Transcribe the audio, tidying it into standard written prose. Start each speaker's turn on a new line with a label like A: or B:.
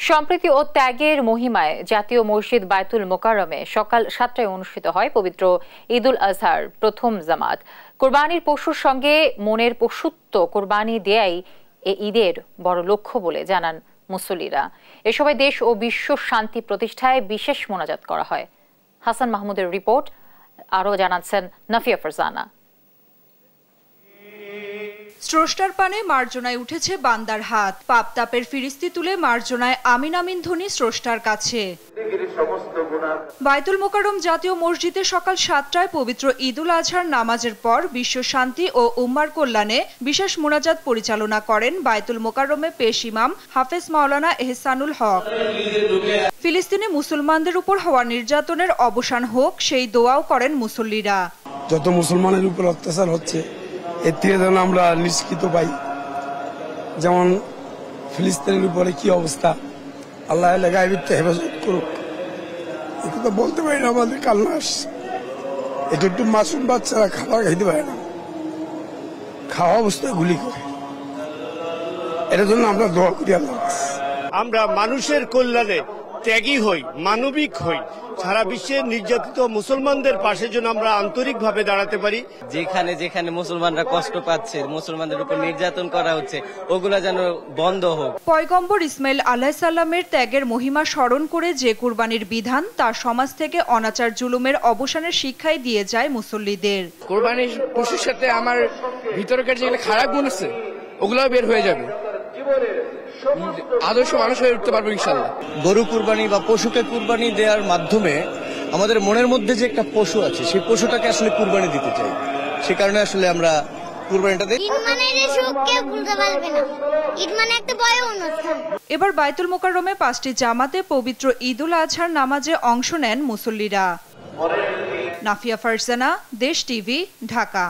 A: সম্প্রীতি ও ত্যাগের মহিমায় জাতীয় মসজিদ বায়তুল মোকাররমে সকাল 7টায় অনুষ্ঠিত হয় পবিত্র ঈদুল আজহার প্রথম জামাত। কোরবানির পশুর সঙ্গে মনের পশুত্ব কোরবানি দেয়াই এ ঈদের বড় লক্ষ্য বলে জানান মুসল্লিরা। এ সময় দেশ ও বিশ্ব শান্তি প্রতিষ্ঠায় বিশেষ মোনাজাত করা হয়। হাসান মাহমুদের রিপোর্ট, আরও জানাচ্ছেন নাফিয়া ফারজানা।
B: স্রষ্টার পানে মার্জনায় উঠেছে বান্দার হাত, পাপ তাপের ফিরিস্তি তুলে মার্জনায় আমিন আমিন ধ্বনি স্রষ্টার কাছে। বায়তুল মোকাররম জাতীয় মসজিদে সকাল 7টায় পবিত্র ঈদুল আজহার নামাজের পর বিশ্ব শান্তি ও উম্মার কল্যাণে বিশেষ মোনাজাত পরিচালনা করেন বায়তুল মোকাররমে পেশ ইমাম হাফেজ মাওলানা এহসানুল হক। ফিলিস্তিনে মুসলমানদের উপর হওয়া নির্যাতনের অবসান হোক সেই দোয়াও করেন মুসল্লিরা।
C: যত মুসলমানের উপর অত্যাচার হচ্ছে এর থেকে যেন আমরা নিষ্কৃত পাই। যেমন ফিলিস্তিনের উপরে কি অবস্থা, আল্লাহ গায়বীতে হেফাজত করুক। একথা বলতে পারি না, আমাদের কান্না আসছে। এটা একটু মাসুম বাচ্চারা খাবার খাইতে পারে না, খাওয়া অবস্থায় গুলি করে। এটার জন্য আমরা দোয়া করি আল্লাহ।
D: আমরা মানুষের কল্যাণে ত্যাগী হই, মানবিক হই, সারা বিশ্বের নির্যাতিত মুসলমানদের পাশে যেন আমরা আন্তরিকভাবে দাঁড়াতে পারি।
E: যেখানে যেখানে মুসলমানরা কষ্ট পাচ্ছে, মুসলমানদের উপর নির্যাতন করা হচ্ছে, ওগুলা যেন বন্ধ হোক।
B: পয়গম্বর ইসমাইল আলাইহিস সালামের ত্যাগের মহিমা স্মরণ করে যে কুরবানির বিধান তার সমাজ থেকে অনাচার জুলুমের অবসানের শিক্ষাই দিয়ে যায় মুসল্লিদের।
F: কুরবানির পশুর সাথে আমার ভিতরকার যেগুলো খারাপ গুণ আছে ওগুলাও বের হয়ে যাবে, আদর্শ মানুষ হয়ে উঠতে পারবো ইনশাআল্লাহ।
G: গরু কুরবানি বা পশুকে কুরবানি দেওয়ার মাধ্যমে আমাদের মনের মধ্যে যে একটা পশু আছে সেই পশুটাকে আসলে কুরবানি দিতে চাই। সে কারণে আসলে আমরা কুরবানিটা দিই।
B: এবার বায়তুল মোকাররমে 5টি জামাতে পবিত্র ঈদুল আজহার নামাজে অংশ নেন মুসল্লিরা। নাফিয়া ফারজানা, দেশ টিভি, ঢাকা।